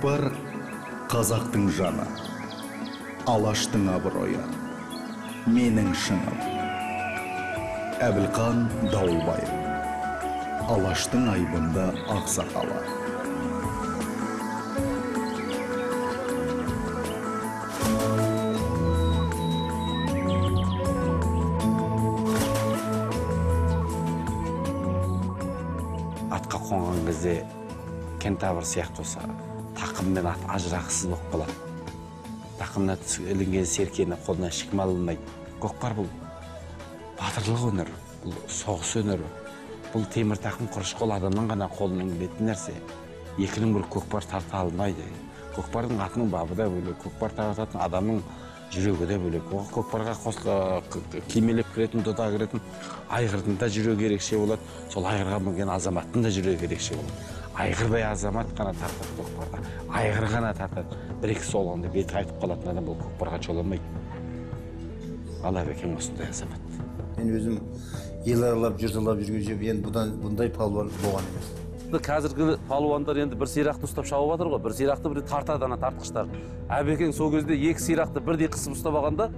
Көкпар қазақтың жаны, Алаштың абыройы, менің шыңым. Әбілқан Дауылбаев, Алаштың айбынды ақсақалы. Атқа қонған кезде кентавр сияқты болса, тақыммен ат ажырақсыз болып қалады. Тақымына ілінген серкені қолына ешкім алынбайды. Көкпар бұл батырлық өнері, бұл соғыс өнері. Бұл темір тақым құрыш қол адамның ғана қолының келетін нәрсе. Екінің бір көкпар тарта алмайды. Көкпардың атының бабы да бөлек, көкпар тартатын адамның жүрегі де бөлек. Көкпарға кимелеп кіретін, дода кіретін айғырдың да жүрегі ерекше болады. Сол айғырға мінген азаматтың да жүрегі ерекше болады. Айғырдай азамат қана тартады көкпарға. Айғыр ғана тартады. Бір-екі солғанда беті қайтып қалатын адам бұл көкпарға жоламайды. Алла бекем осындай азамат. Мен өзім ел аралап, жұрталап жүрген жерде енді бұндай палуан болған емес. Қазіргі палуандар енді бір сирақты ұстап шауып жатыр ғой, бір сирақты бір тартады ана тартқыштар. Әбекең сол кезде екі сирақты бірдей қысып ұстап алғанда,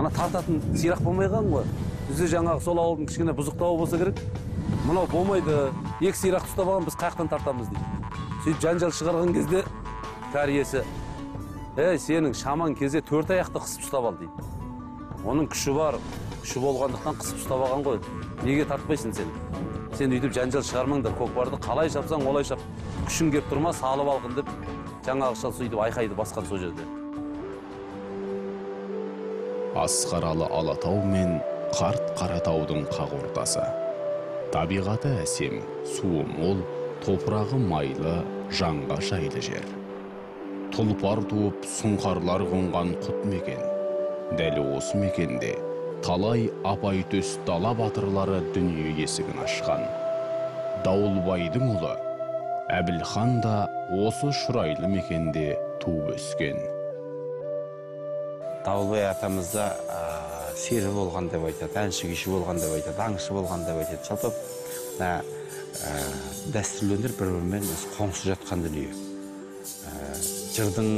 ана тартатын сирақ болмай қалған ғой. Бізде жаңағы сол ауылдың кішкене бұзықтауы болса керек. Мынау болмайды, екі сирақты ұстап алған, біз қаяқтан тартамыз дейді. Сөйтіп жанжал шығарған кезде кәрiyесі, сенің шаман кезде 4 аяқты қысып ұстап ал дейді. Оның күші бар, күші болғандықтан қысып ұстап алған ғой. Неге тартпайсың сен? Сен өйтіп жанжал шығармаңдар, көкпарды қалай шапсаң, олай шап. Күшің кеп тұрма, салып алғын деп, жаңағы шал сөйтіп айқайды басқан сол жерде. Асқаралы Алатау мен қарт Қаратаудың қақ ортасы. Табиғаты әсем, суы мол, топырағы майлы, жанға жайлы жер. Тұлпар туып, сұңқарлар қонған құт мекен. Дәл осы мекенде талай апай төс дала батырлары дүние есігін ашқан. Дауылбайдың ұлы Әбілхан да осы шұрайлы мекенде туып өскен. Дауылбай атамызда сері болған деп айтады, әнші күйші болған деп айтады, аңшы болған деп айтады. Жалпы дәстүрлі өнер бір-бірімен қоңсы жатқан дүние. Жырдың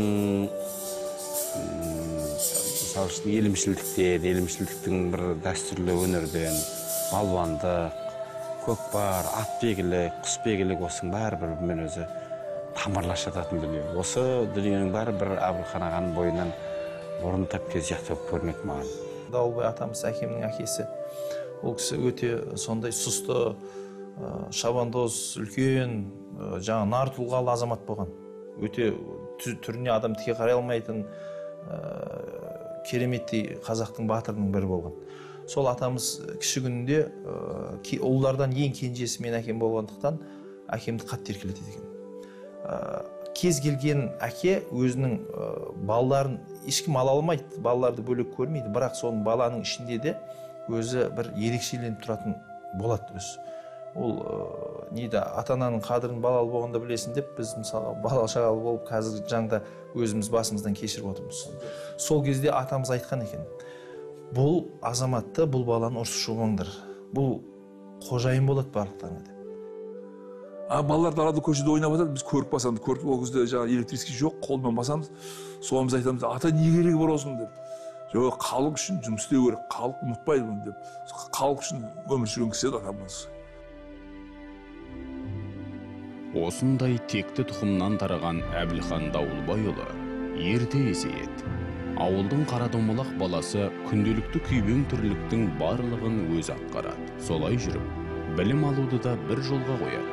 елімшілдіктің бір дәстүрлі өнерден, балуандық, көкпар, ат бегілік, құс бегілік осының бәрі бір-бірімен өзі тамырлас жататын дүние. Осы дүниенің бәрі бір Әбілхан ағаның бойынан орын тапқан сияқты болып көрінеді маған. Дауылбай атамыз әкемнің әкесі. Ол кісі өте сондай сұсты, шабандоз, үлкен, жаңа нар тұлғалы азамат болған. Өте түріне адам тіке қарай алмайтын, кереметтей қазақтың батырының бірі болған. Сол атамыз кіші күнінде ұлдардан ең кенжесі мен әкем болғандықтан әкемді қатты еркелетеді екен. Кез келген әке өзінің балаларын ешкім ала алмайды, балаларды бөлек көрмейді, бірақ соның баланың ішінде де өзі бір ерекшеленіп тұратын болады өзі. Ол ата-ананың қадірін балалы болғанда білесін деп, біз мысалы балалы шағалы болып қазіргі жаңда өзіміз басымыздан кешіріп отырмыз. Сол кезде атамыз айтқан екен, бұл азаматты, бұл баланы ұрсушы болмаңдар, бұл қожайын болады барлықтарына деп. Балалар далада көшеде ойнап жатады, біз көріп басамыз, көріп ол кезде жаңағы электрический жоқ, қолмен басамыз, соған біз айтамыз, ата не керегі бар осының деп. Жоқ, халық үшін жұмыс істеу керек, халық ұмытпайды бұны деп. Халық үшін өмір сүрген кісі еді атамыз. Осындай текті тұқымнан тараған Әбілхан Дауылбайұлы ерте есейеді. Ауылдың қарадомалақ баласы күнделікті күйбең тірліктің барлығын өз атқарады. Солай жүріп, білім алуды да бір жолға қояды.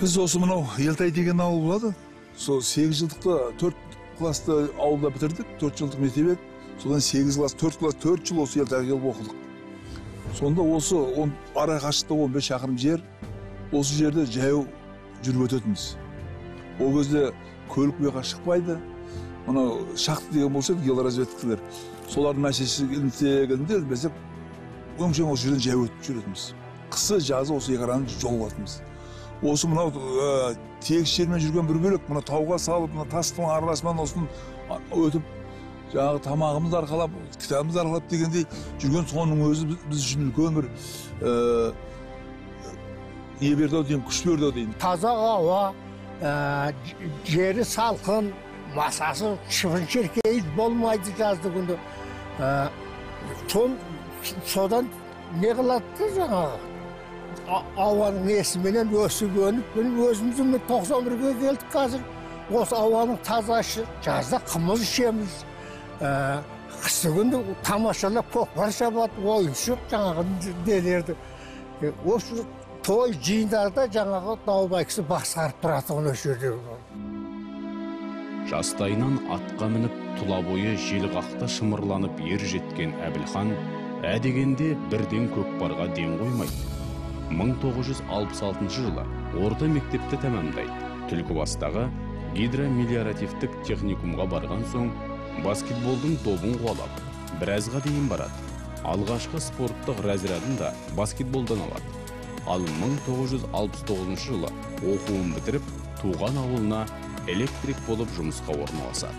Біз осы мынау Елтай деген ауыл болады. Сол 8 жылдықты 4 класты ауылда бітірдік, 4 жылдық мектеп еді. Содан 8 класс, 4 жыл осы Елтайға келіп оқыдық. Сонда осы ара қашықтығы 15 шақырым жер. Осы жерде жаяу жүріп өтетіміз. Ол кезде көлік бұяқа шықпайды. Мынау шақты деген болса, геолоразведкалар. Солардың мәселесі келінде бәсек өңшен осы жерден жаяу өтіп жүретіміз. Қысы жазы осы еқараның жол болатымыз. Осы мынау тегіс жермен жүрген бір бөлек, мына тауға салып, мына тастың арасынан осыны өтіп, жаңағы тамағымызды арқалап, кітабымызды арқалап дегендей жүрген соның өзі біз үшін үлкен бір не берді деймін, күш берді деймін. Таза ауа, Jeri salkın, masası şıfın çirkeyiz bolmaydı жазды күнді. Sodan ne kılattı жаңағы? Avanın esiminden ösüp önüp, özümüzün 91'e geldik қазір. Осы avanın tazaşı, жазда қымыз ішеміз. Қысы күнді тамашалап көкпар шабады, ойыншық жаңағы делерді. Осы той жиындарда жаңағы Дауылбай кісі басқарып тұратығын осы жерде. Жастайынан атқа мініп, тұла бойы желғақта шымырланып ер жеткен Әбілхан әдегенде бірден көкпарға ден қоймайды. 1966 жылы орта мектепті тәмамдайды. Түлкібастағы гидромелиоративтік техникумға барған соң баскетболдың добын қуалап, біразға дейін барады. Алғашқы спорттық разрядында баскетболдан алады. Ал 1969 жылы оқуын бітіріп, туған ауылына электрик болып жұмысқа орналасады.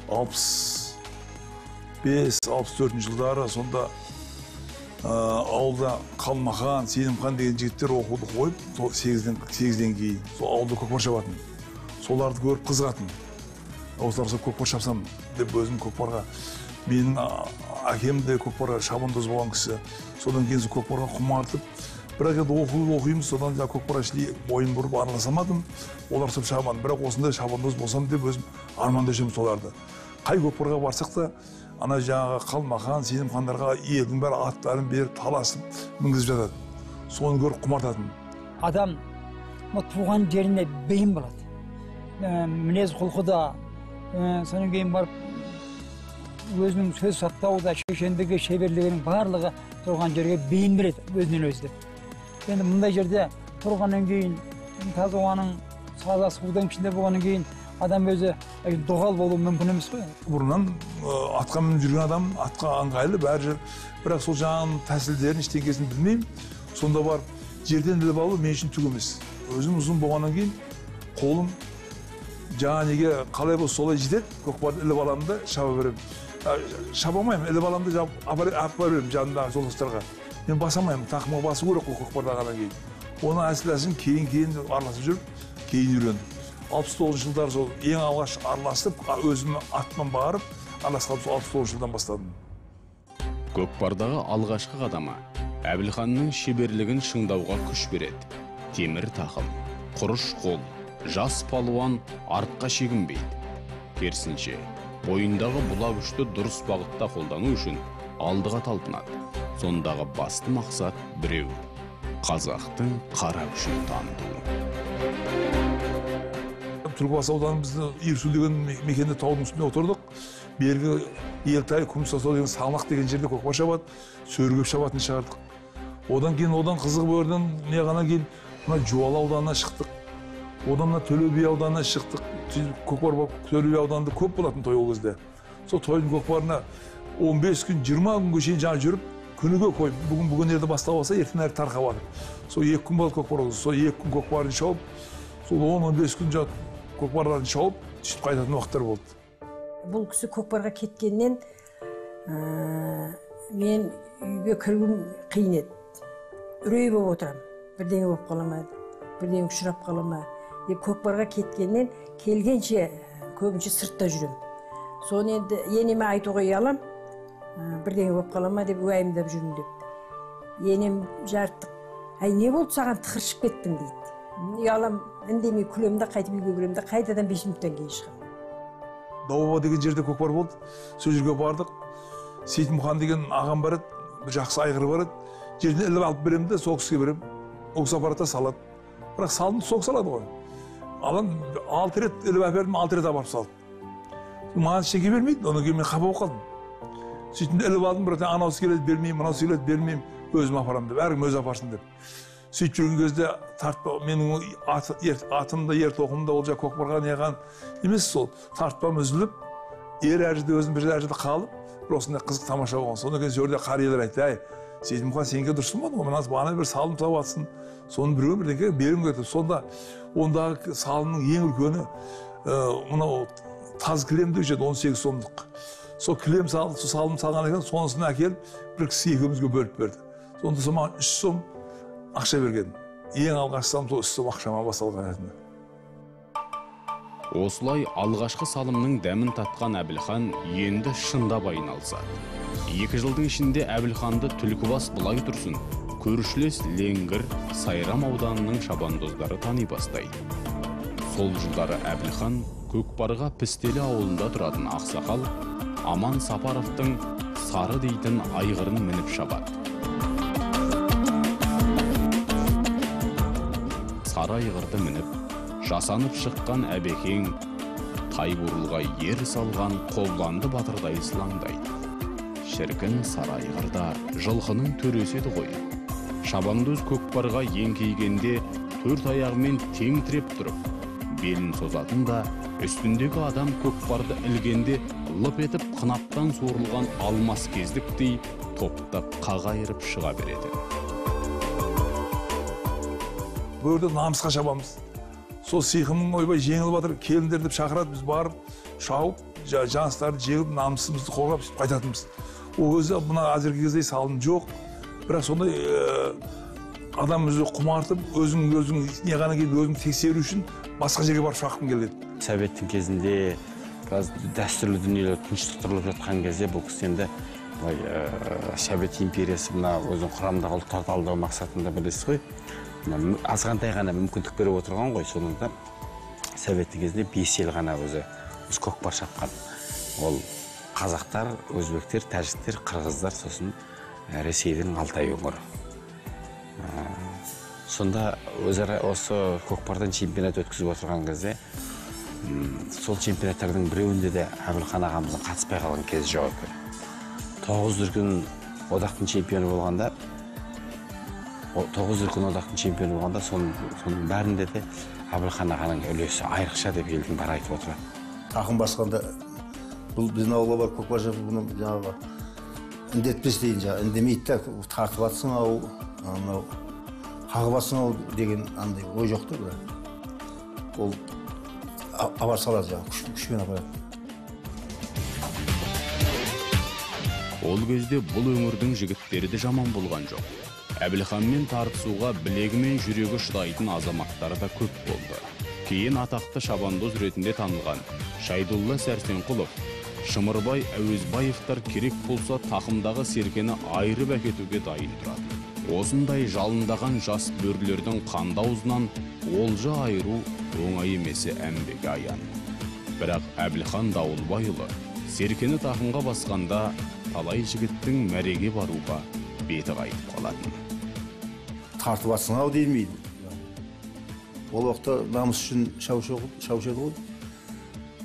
65-64 жылдары сонда ауылда Қалмахан, Сенімхан деген жігіттер оқуды қойып, 8-ден кейін сол ауылда көкпар шабатын. Соларды көріп қызығатын. Осылар көкпар шапсам деп өзім көкпарға, менің әкем де көкпарға шабандоз болған кісі. Содан кейін көкпарға құмартып, бірақ енді оқимыз, содан көкпарға бойын бұрып араласамадым. Олар сөп шабан, бірақ осындай шабандоз болсам деп өзім арманда жүрмін соларды. Қай көкпарға барсақ та, ана жаңағы Қалмахан, Сенімхандарға елдің бәрі аттарын беріп, таласып, мінгізіп жатады. Соны көріп құмартатын. Адам туған жеріне бейім болады. Мінез құлқы да, содан кейін барып, өзінің сөз сақтауда, шешендігі, шеберлігінің барлығы тұрған жерге бейін береді өзінен өзді. Енді мұндай жерде тұрғаннан кейін, таза оғаның саза судың ішінде болғаннан кейін адам өзі доғал болуы мүмкін емес қой. Бұрыннан атқа мініп жүрген адам, атқа ыңғайлы бәрі жер, бірақ сол жаңағы тәсілдерін ештеңкесін білмеймін. Сонда бар жерден іліп алу мен үшін түк емес. Өзім ұзын болғаннан кейін қолым жаңа неге қалай болса солай жетеді, көкпарды іліп аламын да шаба беремін. Шаба алмаймын, іліп аламын да апарып беремін жанымдағы жолдастарға. Мен басамаймын, тақымға басу керек қой көкпардағаннан кейін. Оны әсіләсін кейін араласып жүріп, кейін үйрендім. 69 жылдар сол ең алғаш араласып, өзім атпен бағарып, араласқанып сол 69 жылдан бастадым. Көкпардағы алғашқы қадамы Әбілханның шеберлігін шыңдауға күш береді. Темір тақым, құрыш қол, жас палуан артқа шегінбейді. Керісінше, бойындағы бұла күшті дұрыс бағытта қолдану үшін алдыға талпынады. Сондағы басты мақсат біреу – қазақтың қара күшін таныту. Түлкібас ауданымызды Ирсу деген мекенде таудың үстінде отырдық. Бергі Елтай, Күмістау деген Салмақ деген жерде көкпар шабады, сөргеп шабатын шығардық. Одан кейін қызық бөрден не ғана кейін Жуалы ауданына шықтық. Одан Төле би ауданына шықтық. Көкпар Төле би ауданында көп болатын той ол кезде. Сол тойдың көкпарына 15 күн, 20 күнге шейін жаңа жүріп, күніге қойып, бүгін ерді бастап алса, ертең әрі тарқабады. Сол 2 күн болды көкпар болды. Сол 2 күн көкпарын шауып, сол 10-15 күн жатып, көкпарларын шауып, сөйтіп қайтатын уақыттар болды. Бұл кісі көкпарға кеткеннен мен үйге кіргім қиын еді. Үрей болып отырам. Бірдеңе болып қалама, бірдеңе ұшырап қалама. Көкпарға кеткеннен келгенше көбінше сыртта жүрем. Соны енді енеме айтуға ұялам, бірдеңе болып қалама деп уайымдап жүрмін деп. Енем жарттық. Ай, не болды саған тықыршып кеттім дейді. Ұялам, үндемей күлемді, қайтып үйге кіремді, қайтадан 5 минуттан кейін шығамын. Дауылбай деген жерде көкпар болды. Сол жерге бардық. Сейтімхан деген ағам барады, бір жақсы айғыры барады. Жерден іліп алып беремін де, сол кісіге беремін. Ол кісі апарата салады. Бірақ салынды сол салады ғой. Алан 6 рет іліп әпердім, 6 рет апарып салды. Маған ештеңе бермейді, одан кейін мен қапа болып қалдым. Сөйтіп іліп алдым, бірақ анаусы келеді бермеймін, мынаусы келеді бермеймін, өзім апарамын деп, әркім өзі апарсын деп. Сөйтіп жүрген кезде тартпа, менің атымда, ер тоқымда ол жа көкпарға неған емес, сол тартпам үзіліп, әр жерде өзім бір жерде қалып, бір осындай қызық тамаша болған. Содан кейін жерде қариялар айтты, ай, Сейтімхан сенге дұрыс болмады ғой, мынасы бана бір салым тауып атсын, соны біреу бірдеңе берім кетіп, сонда ондағы салымның ең үлкені мынау таз кілем деп жеті 18 сомдық. Сол кілем салды, сол салым салған екен, сонысын әкеліп бір кісі екеумізге бөліп берді. Сонда сол маған 3 сом ақша берген. ең алғаш салым сол үстім ақшама басталған еді. Осылай алғашқы салымның дәмін татқан Әбілхан енді шындап айналысады. 2 жылдың ішінде Әбілханды Түлкібас былай тұрсын, көршілес Ленгір, Сайрам ауданының шабандоздары тани бастайды. Сол жылдары Әбілхан Көкпарға Пістелі ауылында тұратын ақсақал Аман Сапаровтың Сары дейтін айғырын мініп шабады. Сары айғырды мініп, жасанып шыққан Әбекең Тайбурылға ер салған Қобланды батырдай сылаңдайды. Шіркін Сары айғырда жылқының төресі еді ғой. Шабандоз көкпарға еңкейгенде 4 аяғымен тең тіреп тұрып, белін созатын да, үстіндегі адам көкпарды ілгенде лып етіп қынаптан суырылған алмас кездіктей топтап қағайырып шыға береді. Бөрді намысқа шабамыз. Сол сиқымның ойбай жеңіл батыр келіндер деп шақырады, біз барып, шауып, жаныстарды жегіп, намысымызды қорғап қайтатынбыз. Ол өзі мына әзіргі кезде салым жоқ, бірақ сондай адам өзі құмартып, өзің не ғана келіп, өзің тексеру үшін басқа жерге барып шаққым келеді. Советтің кезінде дәстүрлі дүниелер тыныштықтырылып жатқан кезде бұл кісі енді Совет империясы мына өзінің құрамындағы ұлттарды алдау мақсатында білесіз ғой. Азғантай ғана мүмкіндік беріп отырған ғой. Сонында Советтің кезінде 5 ел ғана өзі көкпар шапқан. Ол қазақтар, өзбектер, тәжіктер, қырғыздар, сосын Ресейдің Алтай өңірі. Сонда өзара осы көкпардан чемпионат өткізіп отырған кезде сол чемпионаттардың біреуінде де Әбілхан ағамыздың қатыспай қалған кезі жоқ екен. 9 дүркін одақтың чемпионы болғанда, соның бәрінде де Әбілхан ағаның үлесі айрықша деп елдің бәрі айтып отырады. Тақым басқанда бұл біздің ауылға бар көкпар жапып, бұны жаңағы індетпес дейін жаңағы, үндемейді да, тартып атсың ау, анау қағыбасың ау деген андай ой жоқ та бірақ. Ол абар салады жаңағы, күшпен апарады. Ол кезде бұл өңірдің жігіттері де жаман болған жоқ. Әбілханмен тартысуға білегі мен жүрегі шыдайтын азаматтары да көп болды. Кейін атақты шабандоз ретінде танылған Шайдулла Сәрсенқұлов, Шымырбай Әуезбаевтар керек болса тақымдағы серкені айырып әкетуге дайын тұрады. Осындай жалындаған жас бөрілердің қанды аузынан олжа айыру оңай емесі әмбеге аян. Бірақ Әбілхан Дауылбайұлы серкені тақымға басқанда талай жігіттің мәреге баруға беті қайтып қалатын. Тартып атсың ау деймейді. Ол уақытта намыс үшін шаушеді ғой.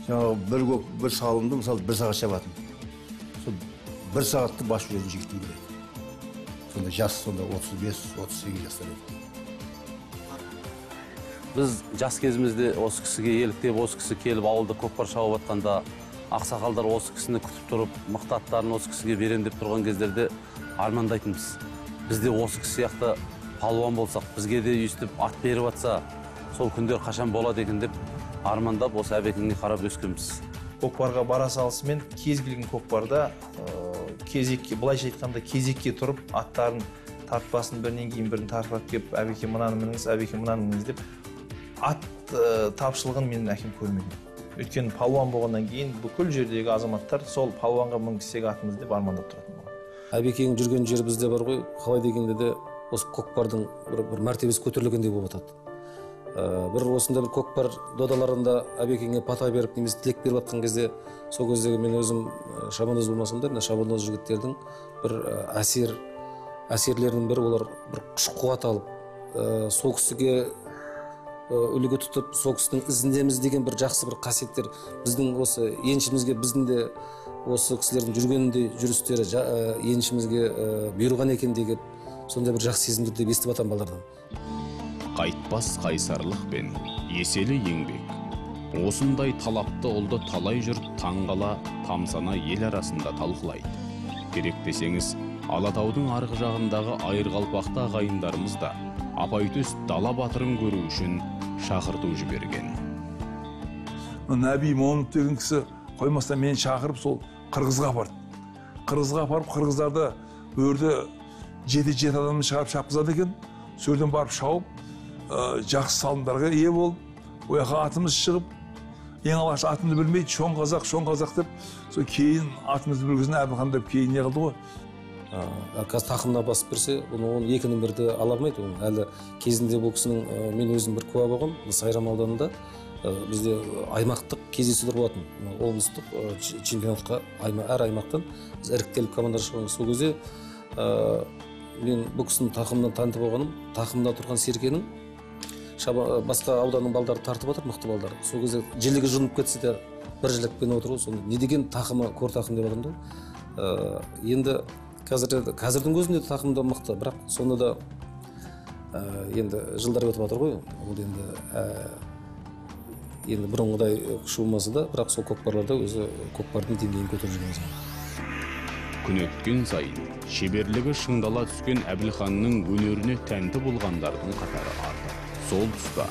Жаңағы бір салымды, мысалы, 1 сағат шабатын. Сол 1 сағатты бас жүретін жігіттің келеді. Сонда жас, сонда 35-38 жастар еді. Біз жас кезімізде осы кісіге еліктеп, осы кісі келіп ауылда көкпар шауып атқанда, ақсақалдар осы кісіні күтіп тұрып, мықты аттарын осы кісіге берем деп тұрған кездерде армандайтынбыз. Біз де осы кісі сияқты палуан болсақ, бізге де өйстіп ат беріп атса, сол күндер қашан болады екен деп армандап осы Әбекеңе қарап өскенбіз. Көкпарға бара салысымен кез келген көкпарда кезекке, былайша айтқанда кезекке тұрып, аттарын тартпасын бірінен кейін бірін тартып келіп, Әбеке мынаны мініңіз, Әбеке мынаны мініңіз деп ат тапшылығын менің әкем көрмеген. Өйткені палуан болғаннан кейін бүкіл жердегі азаматтар сол палуанға мінгізсек атымыз деп армандап тұратын болған. Әбекең жүрген жер бізде бар ғой, қалай дегенде де осы көкпардың бір мәртебесі көтерілгендей болып жатады. Бір осында бір көкпар додаларында Әбекеңе пата беріп, немесе тілек беріп жатқан кезде, сол кездегі мен өзім шабандоз болмасам да, шабандоз жігіттердің бір әсерлерінің бірі, олар бір күш-қуат алып, сол кісіге үлгі тұтып, сол кісінің ізіндеміз деген бір жақсы бір қасиеттер біздің осы еншімізге, біздің де осы кісілердің жүргеніндей жүрістері еншімізге бұйырған екен деген сондай бір жақсы сезімдер деп естіп атам балардан. Қайтпас қайсарлық пен еселі еңбек. Осындай талапты ұлды талай жұрт таңғала, тамсана ел арасында талқылайды. Керек десеңіз, Алатаудың арғы жағындағы айырғалпақты ағайындарымыз да Апайтөс дала батырын көру үшін шақырту жіберген. Нәби Момын деген кісі қоймастан мені шақырып сол Қырғызға апарды. Қырғызға апарып, қырғыздарды өрді 7 адамын шығарып шапқызады екен. Сөрден барып шауып, жақсы салымдарға ие болып, ол жаққа атымыз шығып, ең алғаш атымды білмейді, шоң қазақ деп, сол кейін атымызды білгізін Әбілхан деп кейін не қылды ғой. Қазір тақымына басып берсе, оны екінің бірді ала алмайды. Әлі кезінде бұл кісінің мен өзім бір куә болғам, Сайрам ауданында бізде аймақтық кездесулер болатын. Облыстық чемпионатқа әр аймақтан іріктеліп командалар шығған. Сол кезде мен бұл кісінің тақымынан танытып болғаным, тақымда тұрған серкенің басқа ауданның балдары тартып отыр, мықты балдар. Сол кезде желіге жынып кетсе де бір жілікпен отыру, сонда не деген тақымы, кор тақым деп адамды. Енді қазірдің өзінде тақымда мықты, бірақ сонда да енді жылдар өтіп жатыр ғой. Ол енді бұрынғыдай күші болмаса да, бірақ сол көкпарларда өзі көкпардың деңгейін көтеріп жүрген zaman. Күн өткен сайын шеберлігі шыңдала түскен Әбілханның өнеріне тәнті болғандардың қатары артты. Сол тұста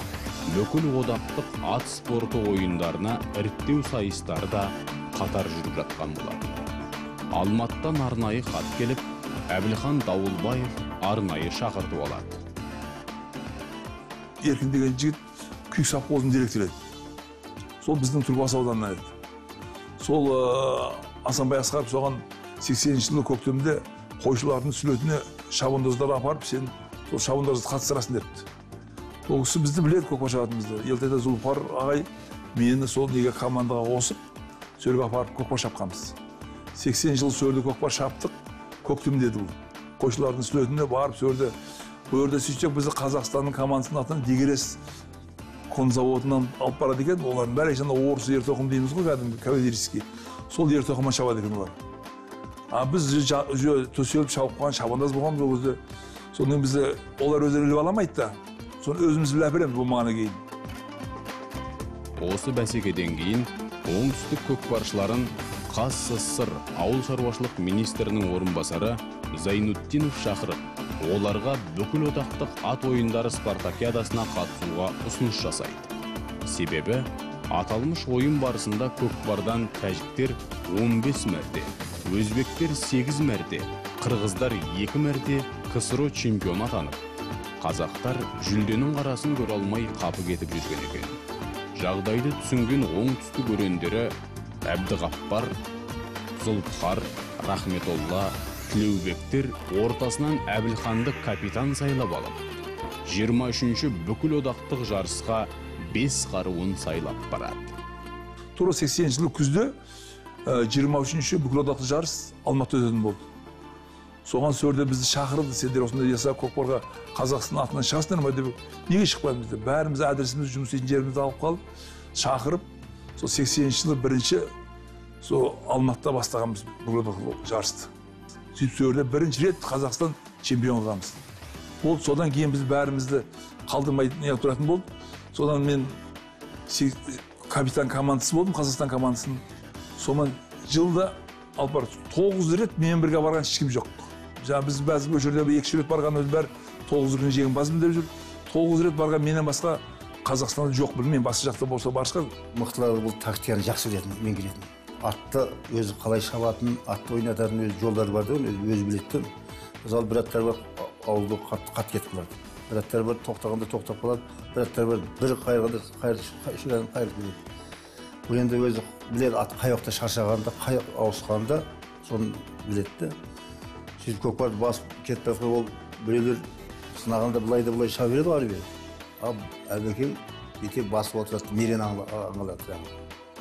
бүкіл одақтық ат спорты ойындарына іріктеу сайыстары да қатар жүріп жатқан болады. Алматыдан арнайы хат келіп, Әбілхан Дауылбаев арнайы шақыртып алады. Еркін деген жігіт күйік совхозының директоры еді. Сол біздің Түлкібас ауданынан еді. Сол Асанбай Асқаров соған 80-ші жылы көктемде қойшылардың сүлетіне шабандоздар апарып, сен сол шабандозды қатыстырасың депті. Ол кісі бізді біледі көкпар шабатымызды. Елтайда Зұлпар ағай мені сол неге командаға қосып, сөрге апарып көкпар шапқанбыз. 80 жыл сөрді көкпар шаптық, көктем деді бұл. Қойшылардың сүлетіне барып сөрді. Бұл өрде сөйтсек бізді Қазақстанның командасының атынан Дегерес конзаводынан алып барады екен. Олардың бәрі жаңа орыс ертоқым дейміз ғой, кәдімгі кавалерийский. Сол ертоқымнан шабады екен олар. Біз төселіп шауып шабандаз болған бұл өзде. Сонымен бізді олар өздері іліп аламайды да. Соны өзіміз біліп әпереміз болмағана кейін. Осы бәсекеден кейін оңтүстік көкпаршыларын СССР ауыл шаруашылық министрінің орынбасары Зайнутдинов шақырып, оларға бүкіл одақтық ат ойындары спартакиадасына қатысуға ұсыныс жасайды. Себебі аталмыш ойын барысында көкпардан тәжіктер 15 мәрте, өзбектер 8 мәрте, қырғыздар 2 мәрте КСРО чемпион атанып, қазақтар жүлденің қарасын көре алмай қапы кетіп жүрген екен. Жағдайды түсінген оңтүстік өрендері Әбдіғаппар, Зұлпар, Рахметолла, Тілеубектер ортасынан Әбілханды капитан сайлап алып, 23-ші бүкіл одақтық жарысқа 5 қаруын сайлап барады. Тура 80 жылы күзде 23-ші бүкіл одақтық жарыс Алматыда өтетін болды. Соған сөрде бізді шақырды, сендер осындай яса көкпарға Қазақстан атынан шығасыңдар ма деп. Неге шықпаймыз деп. Бәріміз адресіміз, жұмыс істейтін жерімізді алып қалып, шақырып, сол 80 жылы бірінші сол Алматыда бастағанбыз бүкіл одақтық жарысты. Сөйтіп сөрде бірінші рет Қазақстан чемпион қыламыз. Ол содан кейін біз бәрімізді қалдырмайтын неғып тұратын болды. Содан мен капитан командасы болдым, Қазақстан командасының. Содан жылда алып бар 9 рет мен бірге барған ешкім жоқ. Біз бәзі өшірде 2 рет барған өз бәр 9 күн жеңімпазбын деп жүр. 9 рет барған менен басқа Қазақстанда жоқ білмеймін, басқа жақта болса баршқа. Мықтылар бұл тактиканы жақсы білетін, мен келетін. Атты өзі қалай шабатын, атты ойнататын өз жолдары бар да, өзі білетін. Мысалы бір аттар бар, ауылды қат кетіп қалады. Бір аттар бар, тоқтағанда тоқтап қалады. Бір аттар бар, бір қайырғанда қайырып келеді. Бұл енді өзі біледі, ат қай уақытта шаршағанда, қай ауысқанда соны біледі. Сөйтіп көкпарды басып кетіп жатқан ол біреулер сынағанда былай шаба береді ғой әрі. Ал Әбекең етек басып отырады, мерен аңғалады.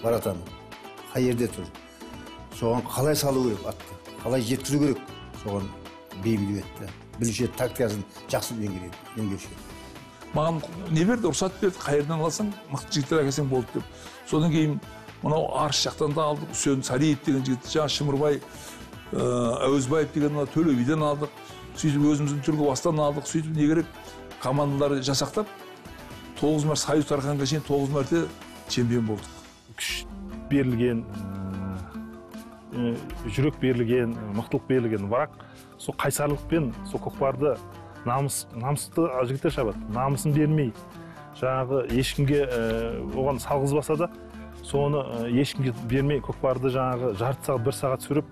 Баратаны. Қай жерде тұр. Соған қалай салу керек атты, қалай жеткізу керек. Соған бейімдеу етті. Білуші тактикасын жақсы меңгеруші. Маған не берді, ұрсат берді, қай жерден аласың, мықты жігіттер әкелсең болды деп. Содан кейін мынау Арыс жақтан да алдық, Үсен Сариев деген жігіт, жаңа Шымырбай, Әуезбаев деген Төлебиден алдық, сөйтіп өзіміздің Түлкібастан алдық, сөйтіп не керек командаларды жасақтап 9 мәрте Союз тарқанға шейін 9 мәрте чемпион болдық. Күш берілген, жүрек берілген, мықтылық берілген, бірақ сол қайсарлықпен сол көкпарды намысты жігіттер шабады, намысын бермей, жаңағы ешкімге оған салғызбаса да, соны ешкімге бермей көкпарды жаңағы жарты сағат, 1 сағат сүріп,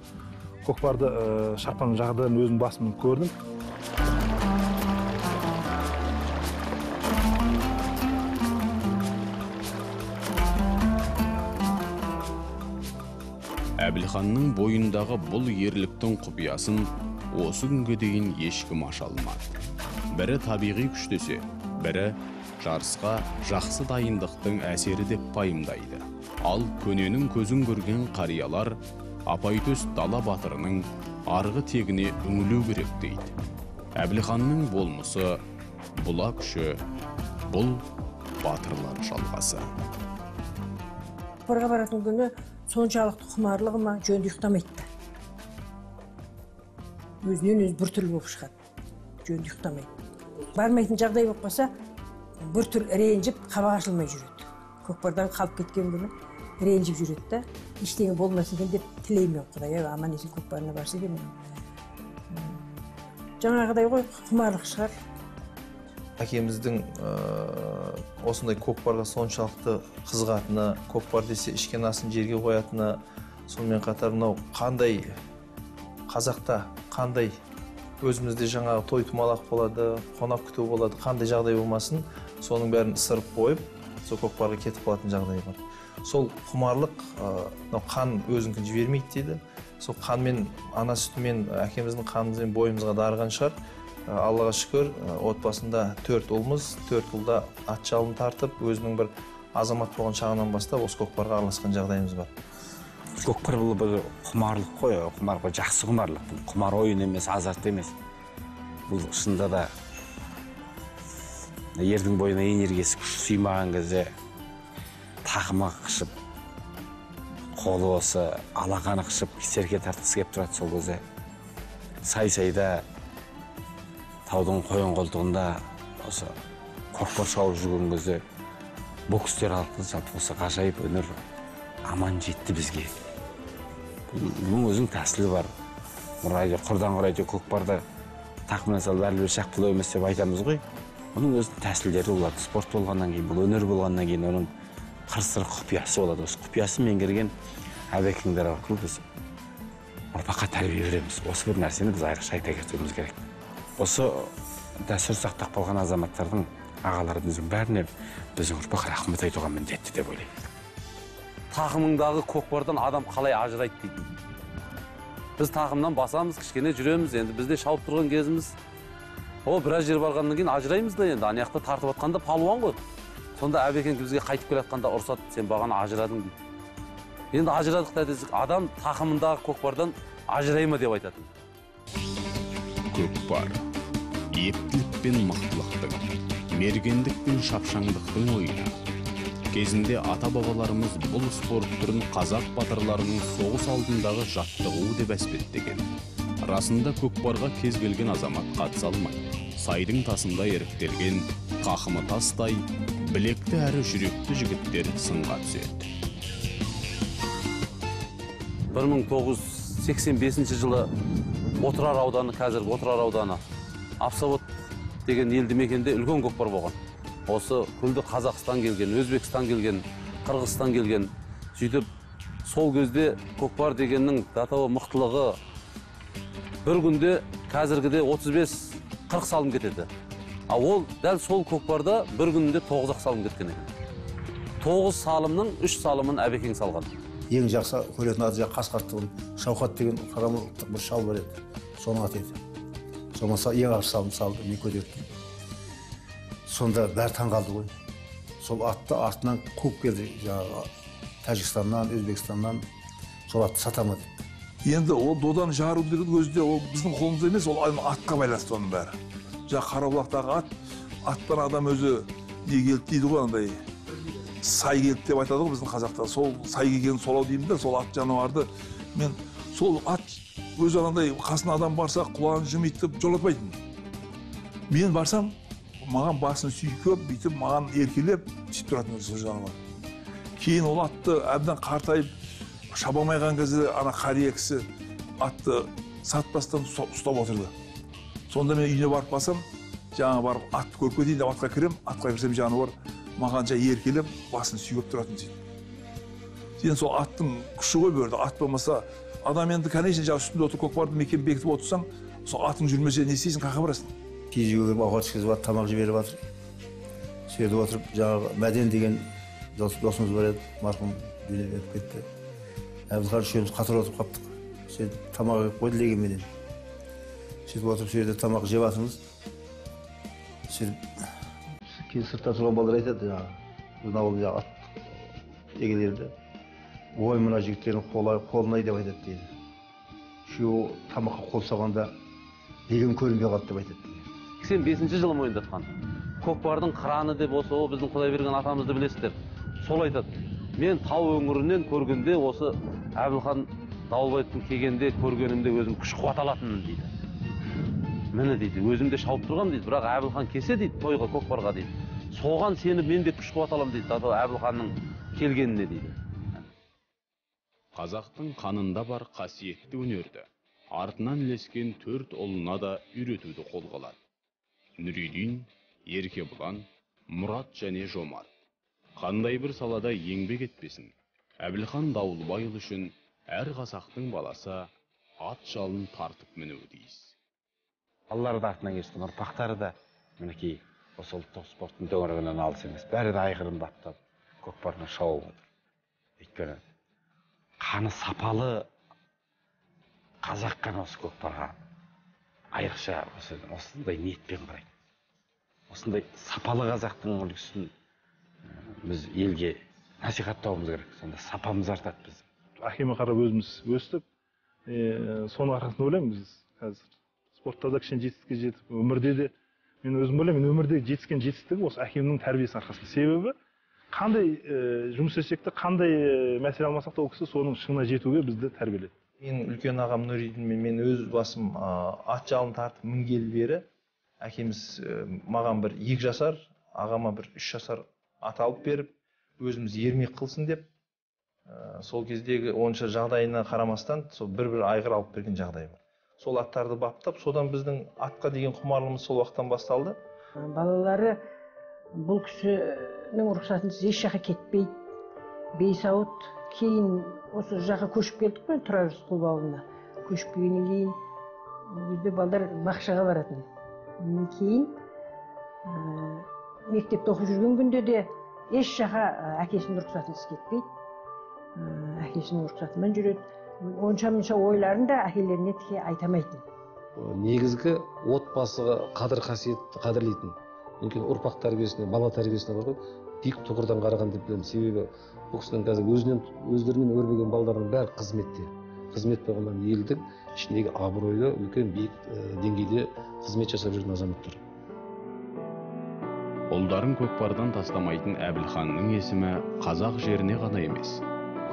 көкпарды шапқан жағдайын өзім басымнан көрдім. Әбілханның бойындағы бұл ерліктің құпиясын осы күнге дейін ешкім аша алмады. Бірі табиғи күш десе, бірі жарысқа жақсы дайындықтың әсері деп пайымдайды. Ал көненің көзін көрген қариялар Апайтөс дала батырының арғы тегіне үңілу керек дейді. Әбілханның болмысы, бұла күші, бұл батырлар жалғасы. Қорға баратын күні соншалықты құмарлығы ма жөнді ұйықтамайды. Өзінен өзі бір түрлі болып шығады, жөнді ұйықтамайды. Бармайтын жағдай болып қалса, бір түр ренжіп, қабақ ашылмай жүреді. Көкпардан қалып кеткен күні ренжіп жүреді да, ештеңе болмасын екен деп тілеймін Құдай, аман есен көкпарына барса екен. Жаңағыдай ғой, құмарлық шығар. Әкеміздің осындай көкпарға соншалықты қызығатыны, көкпар десе ішкен асын жерге қоятыны, сонымен қатар мынау қандай қазақта қандай өзімізде жаңағы той тумалақ болады, қонақ күту болады, қандай жағдай болмасын, соның бәрін ысырып қойып, сол көкпарға кетіп қалатын жағдай бар. Сол құмарлық қан өзінікін жібермейді дейді. Сол қанмен, ана сүтімен, әкеміздің қанымызбен бойымызға дарыған шығар. Аллаға шүкір, отбасында 4 ұлмыз, 4 ұлда ат жалын тартып, өзінің бір азамат болған шағынан бастап, осы көкпарға араласқан жағдайымыз бар. Көкпар бұл бір құмарлық қой, құмарлық жақсы құмарлық. Бұл құмар ойын емес, азарт емес. Бұл шынында да ердің бойына энергиясы күш сыймаған кезде тақымы қышып, қолы осы алақаны қышып, серке тартқысы кеп тұрады сол кезде. Сай-сайда таудың қойын қолтығында осы көкпар шауып жүрген кезде бокстер алыпты, жалпы осы ғажайып өнер аман жетті бізге. Бұның өзінің тәсілі бар. Құрдан құрайды көкпарда тақымнан салып әлі бір шақ бұл емес деп айтамыз ғой. Оның өзінің тәсілдері болады. Спорт болғаннан кейін, бұл өнер болғаннан кейін оның қыр-сыры құпиясы болады. Осы құпиясын меңгерген әбекеңдер арқылы біз ұрпаққа тәрбие береміз. Осы бір нәрсені біз айрықша айта кетуіміз керек. Осы дәстүр сақтап қалған азаматтардың ағаларымыздың бәріне біздің ұрпақ рахмет айтуға міндетті деп ойлаймын. Тақымыңдағы көкпардан адам қалай ажырайды дейді. Біз тақымнан басамыз, кішкене жүреміз, енді бізде шауып тұрған кезіміз. Біраз жер барғаннан кейін ажыраймыз да енді, анаяқта тартып атқанда палуан ғой. Сонда әбекең бізге қайтып келе жатқанда ұрсады, сен бағана ажырадың дейді. Енді ажырадық та десек, адам тақымындағы көкпардан ажырай ма деп айтатын. Көкпар, ептілік пен мықтылықтың, мергендік пен шапшаңдықтың ойыны. Кезінде ата-бабаларымыз бұл спорт түрін қазақ батырларының соғыс алдындағы жаттығу деп әспеттеген. Расында көкпарға кез келген азамат қатыса алмайды. Сайдың тасында еріктелген, қақымы тастай, білекті әрі жүректі жігіттер сынға түседі. 1985 жылы Отырар ауданы, қазіргі Отырар ауданы, Апсавод деген елді мекенде үлкен көкпар болған. Осы күлді Қазақстан келген, Өзбекстан келген, Қырғызстан келген. Сөйтіп, сол кезде көкпар дегеннің датауы мықтылығы бір күнде қазіргіде 35-40 салым кетеді. Ол дәл сол көкпарда бір күнде 9 салым кеткен екен. 9 салымның 3 салымын әбекең салған. Ең жақсы көретін аты Қасқарттығын, Шауқат деген қарамылықтық бір шал бар еді. Соның аты еді. Сонысы ең ағаш салым салды, мен көтердім. Сонда бәрі таң қалды ғой. Сол атты артынан көп келді, жаңағы Тәжікстаннан, Өзбекстаннан сол атты сатама деді. Енді ол доданы жару деген өзінде ол біздің қолымызда емес, ол атқа байланысты оның бәрі. Жаңағы Қарабұлақтағы аттан адам өзі не келді дейді ғой, андай сай келді деп айтады ғой біздің қазақта. Сол сай келген солау деймін де, сол ат жануарды мен сол ат өзі андай қасына адам барса құлағын жымиды деп жолатпайтын. Мен барсам маған басын сүйкеп, бүйтіп маған еркелеп сөйтіп тұратын сол жануар. Кейін ол атты әбден қартайып шабамайған кезде ана қария кісі атты сатпастан ұстап отырды. Сонда мен үйіне барып басам, жаңа барып атты көріп кетейін деп атқа кірем, атқа кірсем жануар маған жай еркелеп басын сүйкеп тұратын дейді. Сен сол аттың күші ғой берді. Ат болмаса адам енді конечно жаңа үстінде отырып көкпарды мекен бекітіп отырсаң, сол атың жүрмесе не істейсің, қайда барасың? Киіз үйге ауқат ішкізіп жатыр, тамақ жіберіп жатыр. Сөйтіп отырып, жаңағы Мәден деген досымыз бар еді, марқұм дүниеге өтіп кетті. Әбілхан үшеуміз қатар отырып қаптық. Сөйтіп тамақ жеп қойды легенменен. Сөйтіп отырып сол жерде тамақ жеп жатырмыз. Сөйтіп кейін сыртта тұрған балалар айтады жаңағы біздің ауылда ат егелерді. Ой, мына жігіттердің қолын ай деп айтады дейді. Үшеуі тамаққа қол салғанда леген көрінбей қалды деп айтады. 85-ші жылы мойындатқан. Көкпардың қыраны деп осы біздің Құдайберген атамызды білесіздер. Сол айтады. Мен тау өңірінен көргенде осы Әбілхан Дауылбаевтың келгенде көргенімде өзім күш қуат алатынмын дейді. Міне дейді, өзімде шауып тұрғам дейді, бірақ Әбілхан келсе дейді, тойға көкпарға дейді. Соған сеніп мен де күш қуат аламын дейді, Әбілханның келгеніне дейді. Қазақтың қанында бар қасиетті өнерді артынан ілескен 4 ұлына да үйретуді қолға алады. Нүридин, Еркебұлан, Мұрат және Жомарт. Қандай бір салада еңбек етпесін, Әбілхан Дауылбайұлы үшін әр қазақтың баласы ат жалын тартып мінуі тиіс. Балалары да артынан келген ұрпақтары да мінекей осы ұлттық спорттың төңірегінен алыс емес. Бәрі де айғырын баптап, көкпардан шауып отыр. Өйткені қаны сапалы қазақ қана осы көкпарға айрықша осындай ниетпен қарайды. Осындай сапалы қазақтың үлгісін біз елге насихаттауымыз керек. Сонда сапамыз артады біз. Әкеме қарап өзіміз өстіп, соның арқасында ойлаймын біз қазір. Спортта да кішкене жетістікке жетіп, өмірде де мен өзім ойлаймын, өмірде жетіскен жетістігі осы әкемнің тәрбиесі арқасында. Себебі қандай жұмыс істесек те, қандай мәселе алмасақ та ол кісі соның шыңына жетуге бізді тәрбиеледі. Мен үлкен ағам Нүридинмен мен өз басым ат жалын тартып мінгелі бері әкеміз маған бір 2 жасар, ағама бір 3 жасар ат алып беріп, өзіміз ермек қылсын деп, сол кездегі онша жағдайына қарамастан сол бір айғыр алып берген жағдай бар. Сол аттарды баптап, содан біздің атқа деген құмарлығымыз сол уақыттан басталды. Балалары бұл кісінің рұқсатынсыз еш жаққа кетпейді. Бейсауыт кейін осы жаққа көшіп келдік қой, Тұрар Рысқұлов ауылына. Көшпегеннен кейін бізде балалар бақшаға баратын. Кейін мектепте оқып жүрген күнде де еш жаққа әкесінің рұқсатынсыз кетпейді. Әкесінің рұқсатымен жүреді. Онша-мұнша ойларын да әкелеріне тіке айтамайтын. Негізгі отбасыға қадір қасиетті қадірлейтін. Мүмкін ұрпақ тәрбиесіне, бала тәрбиесіне бар ғой, биік тұғырдан қараған деп білемін. Себебі бұл кісінің қазір өздерімен өрбіген балалардың бәрі қызметте. Қызмет болғаннан елдің ішіндегі абыройлы, үлкен биік деңгейде қызмет жасап жүрген азаматтар. Ұлдарын көкпардан тастамайтын Әбілханның есімі қазақ жеріне ғана емес,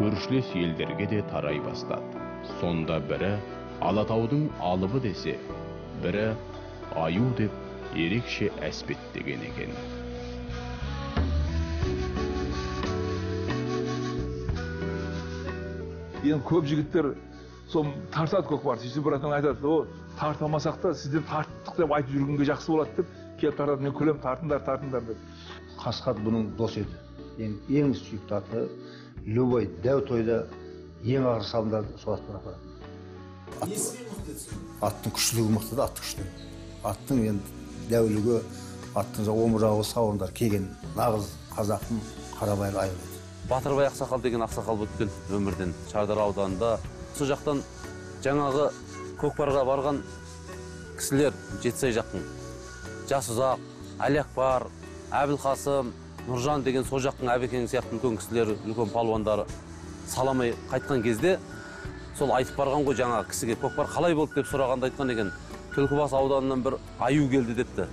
көршілес елдерге де тарай бастады. Сонда бірі Алатаудың алыбы десе, бірі аю деп ерекше әспеттеген екен. Енді көп жігіттер сол тартады көкпарды. Сөйтіп бір адам айтады, о, тартамасақ та сізден тарттық деп айтып жүргенге жақсы болады деп, келіп тартады, мен күлем, тартыңдар деп. Қасқат бұның дос еді. Ең сүйікті аты, любой дәу тойда ең ağır салымдарды сол аттан апарады. Аттың күштілігі мықты да, атты күштілігі. Аттың енді дәулігі, аттың омырауы, сауындар келген нағыз қазақтың қарабайыр айғыр. Батырбай ақсақал деген ақсақал өткен өмірден Шардар ауданында. Сол жақтан жаңағы көкпарға барған кісілер Жетісай жақтың. Жасұзақ, Әлиакбар, Әбілқасым, Нұржан деген сол жақтың Әбекең сияқты үлкен кісілер, үлкен палуандары саламай қайтқан кезде сол айтып барған ғой жаңағы кісіге көкпар қалай болды деп сұрағанда айтқан екен. Түлкібас ауданынан бір аю келді депті.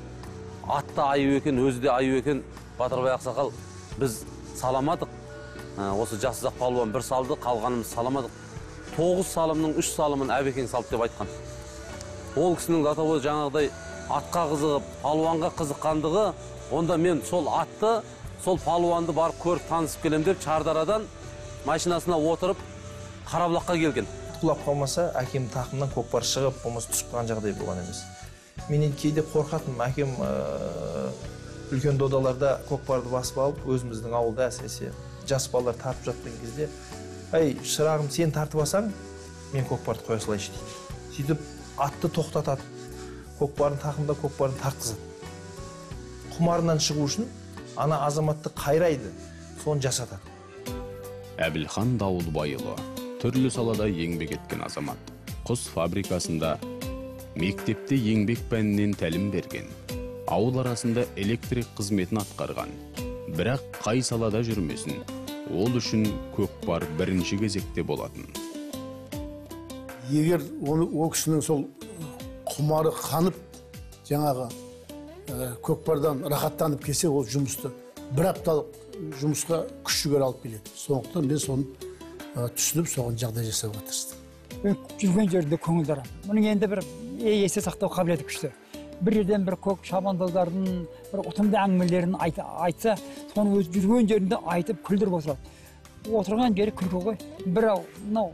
Атта аю екен, өзі де аю екен. Батырбай ақсақал біз саламадық. Осы Жасұзақ палуан бір салды, қалғанымыз саламадық. 9 салымның 3 салымын Әбекең салды деп айтқан. Ол кісінің датабой жаңағыдай атқа қызығып, палуанға қызыққандығы, онда мен сол атты, сол палуанды барып көріп танысып келем деп Шардарадан машинасына отырып Қарабұлаққа келген. Құлап қалмаса, әкем тақымнан көкпар шығып, болмаса түсіп қалған жағдай болған емес. Мен енді кейде қорқатым, әкем үлкен додаларда көкпарды басып алып, өзіміздің ауылда әсіресе жас балалар тартып жатқан кезде, "Ай, шырағым, сен тартып алсаң, мен көкпарды қоя салайыншы" дейді. Сөйтіп атты тоқтатады. Көкпарын тақымда көкпарын тартқызады. Құмарынан шығу үшін ана азаматты қайрайды, соны жасатады. Әбілхан Дауылбайұлы түрлі салада еңбек еткен азамат. Құс фабрикасында, мектепте еңбек пәнінен тәлім берген. Ауыл арасында электрик қызметін атқарған. Бірақ қай салада жүрмесін, ол үшін көкпар бірінші кезекте болатын. Егер ол кісінің сол құмары қанып, жаңағы көкпардан рахаттанып келсе, ол жұмысты бір апталық жұмысқа күш жігер алып келеді. Сондықтан мен соны түсініп, соған жағдай жасауға тырыстым. Жүрген жерде көңілдерім. Мұның енді бір есте сақтау қабілеті күшті. Бір жерден бір көк шабандоздардың бір ұтымды әңгімелерін айтса, соны өз жүрген жерінде айтып күлдіріп отырады. Отырған жері күлкі ғой. Бірау мынау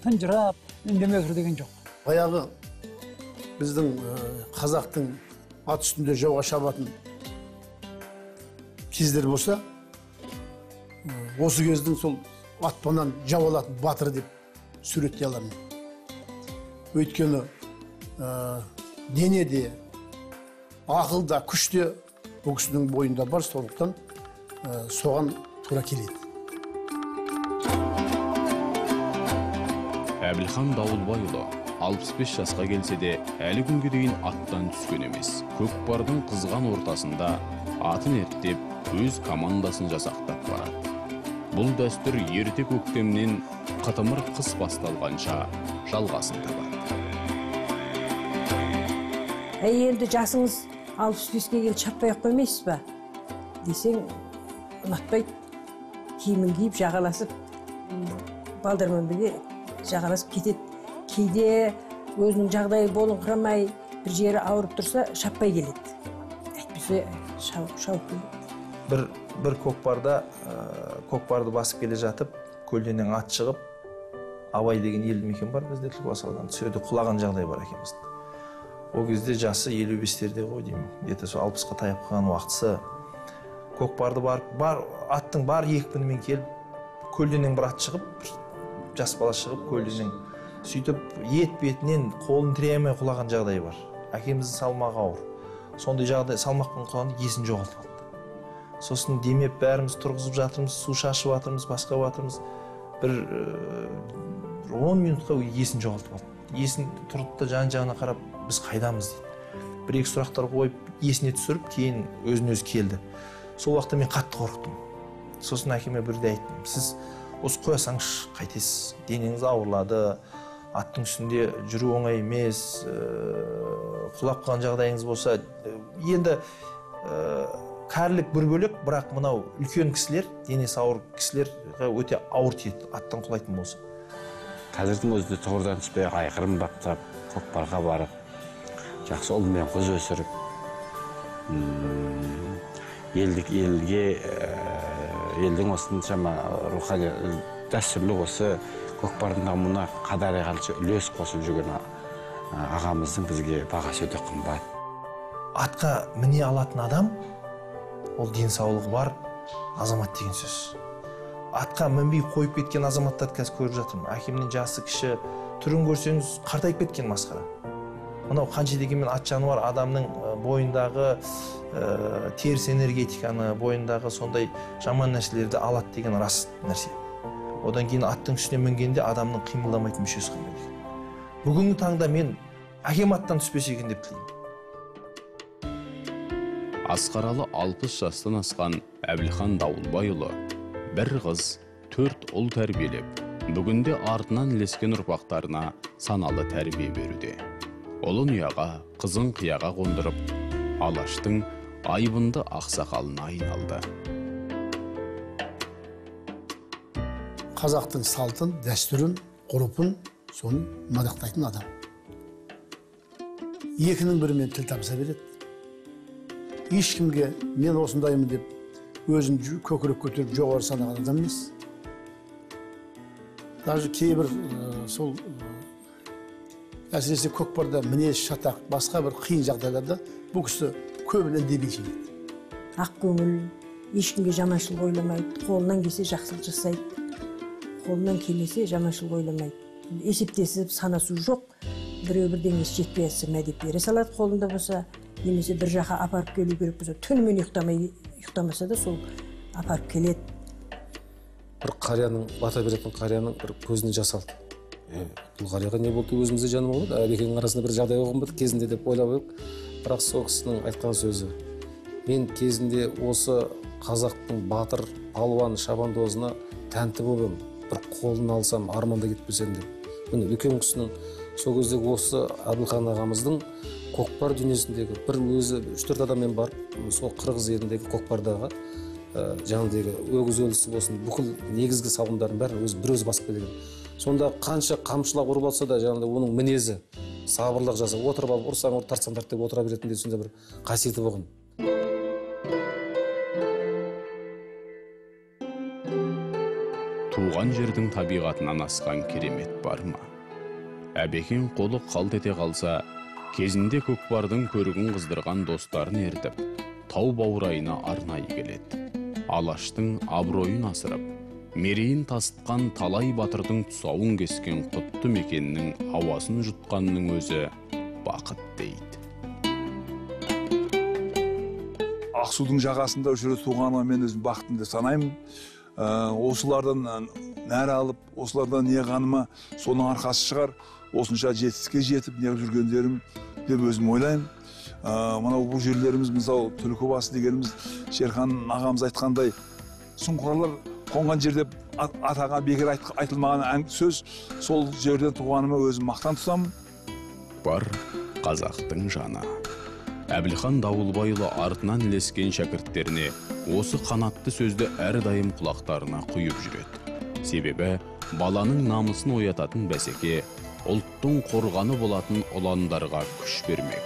тынжырап, үндемей отыр деген жоқ. Баяғы біздің қазақтың ат үстінде жауға шабатын кездер болса, осы кездің сол атпанан жау алатын батыр деп суреттей аламын. Өйткені денеде, ақылда, күште бұл кісінің бойында бар, сондықтан соған тура келеді. Әбілхан Дауылбайұлы 65 жасқа келсе де, әлі күнге дейін аттан түскен емес. Көкпардың қызған ортасында атын ерттеп, өз командасын жасақтап барады. Бұл дәстүр ерте көктемнен қытымыр қыс басталғанша жалғасын табады. Енді жасыңыз 65-ке келіп шаппай қоймайсыз ба? Десең, ұнатпайды. Киімін киіп, жағаласып, балдармен бірге жағаласып кетеді. Кейде өзінің жағдайы болыңқырамай, бір жері ауырып тұрса, шаппай келеді. Әйтпесе шауып келеді. Бір көкпарда, көкпарды басып келе жатып, көлденең ат шығып, Абай деген елді мекен бар бізде Түлкібас ауданында. Сөйде құлаған жағдай бар әкеміздің. Ол кезде жасы 55-терде ғой деймін. Ете сол 60-қа таяп қалған уақытысы. Көкпарды аттың бар екпінімен келіп, көлденең бір ат шығып, жас бала шығып, көлденең сөйтіп, ет бетінен қолын тірей алмай құлаған жағдай бар. Әкеміздің салмағы ауыр. Сондай жағдай салмақпен құлағанда есін жоғалтып алды. Сосын демеп бәріміз тұрғызып жатырмыз, су шашып жатырмыз, басқа жатырмыз. Бір 10 минутқа есін жоғалтып алды. Есін тұрды да жан-жағына қарап, біз қайдамыз дейді. Бір-екі сұрақтар қойып, есіне түсіріп, кейін өзін-өзі келді. Сол уақытта мен қатты қорықтым. Сосын әкеме бірде айттым, сіз осы қоясаңыз қайтесіз, денеңіз ауырлады, аттың үстінде жүру оңай емес, құлап қалған жағдайыңыз болса, енді кәрілік бір бөлек, бірақ мынау үлкен кісілер, денесі ауыр кісілерге өте ауыр тиеді, аттан құлайтын болса. Қазірдің өзінде тұғырдан түспей айқырым баптап, көкпарға барып, жақсы ұл мен қыз өсіріп, елдің осыншама рухани дәстүрлі осы көкпардың дамуына қадар қалшы үлес қосып жүрген ағамыздың бізге бағасы өте қымбат. Атқа міне алатын адам, ол денсаулығы бар азамат деген сөз. Атқа мінбей қойып кеткен азаматтарды қазір көріп жатырмын. Әкемнің жасы кіші, түрін көрсеңіз қартайып кеткен масқара. Мынау қанша дегенмен ат жануар адамның бойындағы теріс энергетиканы, бойындағы сондай жаман нәрселерді алады деген рас нәрсе. Одан кейін аттың үстіне мінгенде адамның қимылдамайтын мүшесі қалмайды. Бүгінгі таңда мен әкем аттан түспесе екен деп тілеймін. Асқаралы 60 жастан асқан Әбілхан Дауылбайұлы бір қыз, 4 ұл тәрбиелеп, бүгінде артынан ілескен ұрпақтарына саналы тәрбие беруде. Ұлын ұяға, қызын қияға қондырып, Алаштың айбынды ақсақалына айналды. Қазақтың салтын, дәстүрін, ғұрпын, соны мадақтайтын адам. Екінің бірімен тіл табыса береді. Ешкімге мен осындаймын деп өзін көкірек көтеріп жоғары санаған адам емес. Даже кейбір сол әсіресе көкпарда мінез, шатақ, басқа бір қиын жағдайларда бұл кісі көбіне үндемей жинайды. Ақ көңіл, ешкімге жаманшылық ойламайды, қолынан келсе жақсылық жасайды, қолынан келмесе жаманшылық ойламайды. Есептесіп, санасу жоқ, біреу бірдеңесі жетпей жатса мәдеп бере салады қолында болса, немесе бір жаққа апарып келу керек болса, түнімен ұйықтамаса да сол апарып келеді. бір қарияның, бата беретін қарияның бір көзіне жас алды. Бұл қарияға не болды, өзімізде жаным болды, әбекеңнің арасында бір жағдай болған ба кезінде деп ойлап едік. Бірақ сол кісінің айтқан сөзі, мен кезінде осы қазақтың батыр, палуан, шабандозына тәнті болдым, бір қолын алсам, арманда кетпесем деп. Міне үлкен кісінің сол кездегі осы Әбілхан ағамыздың көкпар дүниесіндегі бір өзі 3-4 адаммен барып, сол Қырғыз еліндегі көкпардағы жаңағыдегі өгіз өлісі болсын, бүкіл негізгі салымдардың бәрін бір өзі басып келген. Сонда қанша қамшылап ұрып алса да, жаңағыдай оның мінезі, сабырлық жасап, отырып алып, ұрсаң ұр, тартсаң тарт деп отыра беретіндей сонда бір қасиеті болған. Туған жердің табиғатынан асқан керемет бар ма? Әбекең қолы қалт ете қалса, кезінде көкпардың көрігін қыздырған достарын ертіп, тау баурайына арнайы келеді. Алаштың абыройын асырып, мерейін тасытқан талай батырдың тұсауын кескен құтты мекеннің ауасын жұтқанның өзі бақыт дейді. Ақсудың жағасында жүріп туғаныма мен өзім бақытым деп санаймын. Осылардан нәр алып, осылардан не қаныма соның арқасы шығар. Осынша жетістікке жетіп, не жүргендерім деп өзім ойлаймын. Мынау бұл жерлеріміз, мысалы, Түлкібасы дегеніміз, Шерхан ағамыз айтқандай, сұңқарлар қонған жерде атаға бекер айтылмаған сөз, сол жерден туғаныма өзім мақтан тұтамын. Бар қазақтың жаны. Әбілхан Дауылбайұлы артынан ілескен шәкірттеріне осы қанатты сөзді әрдайым құлақтарына құйып жүреді. Себебі баланың намысын оятатын бәсеке, ұлттың қорғаны болатын ұландарға күш бермек.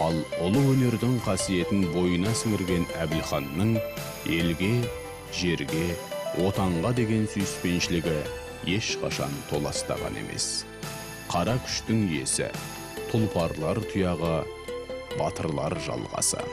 Ал ұлы өнердің қасиетін бойына сіңірген Әбілханның елге, жерге, отанға деген сүйіспеншілігі ешқашан толастаған емес. Қара күштің иесі, тұлпарлар тұяғы, батырлар жалғасы.